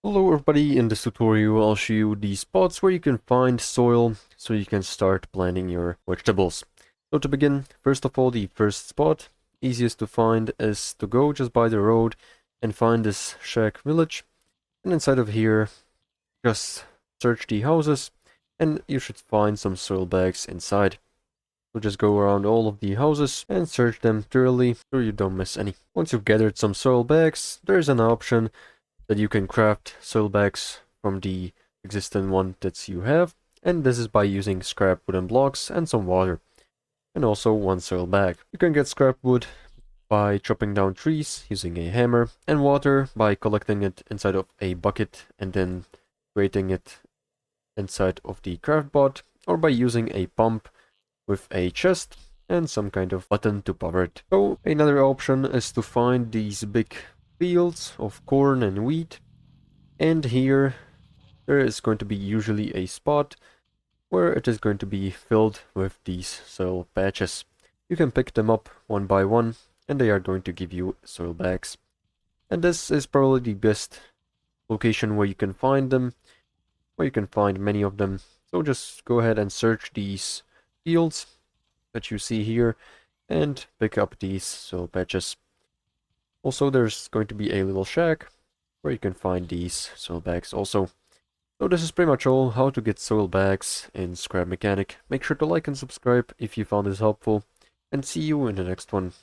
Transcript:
Hello everybody, in this tutorial I'll show you the spots where you can find soil so you can start planting your vegetables. So to begin, first of all, the first spot, easiest to find, is to go just by the road and find this shack village. And inside of here, just search the houses and you should find some soil bags inside. So just go around all of the houses and search them thoroughly so you don't miss any. Once you've gathered some soil bags, there's an option that you can craft soil bags from the existing one that you have, and this is by using scrap wooden blocks and some water, and also one soil bag. You can get scrap wood by chopping down trees using a hammer, and water by collecting it inside of a bucket and then creating it inside of the craft bot, or by using a pump with a chest and some kind of button to power it. So another option is to find these big fields of corn and wheat, and here there is going to be usually a spot where it is going to be filled with these soil patches. You can pick them up one by one and they are going to give you soil bags. And this is probably the best location where you can find them, where you can find many of them. So just go ahead and search these fields that you see here and pick up these soil patches. Also, there's going to be a little shack where you can find these soil bags also. So this is pretty much all how to get soil bags in Scrap Mechanic. Make sure to like and subscribe if you found this helpful, and see you in the next one.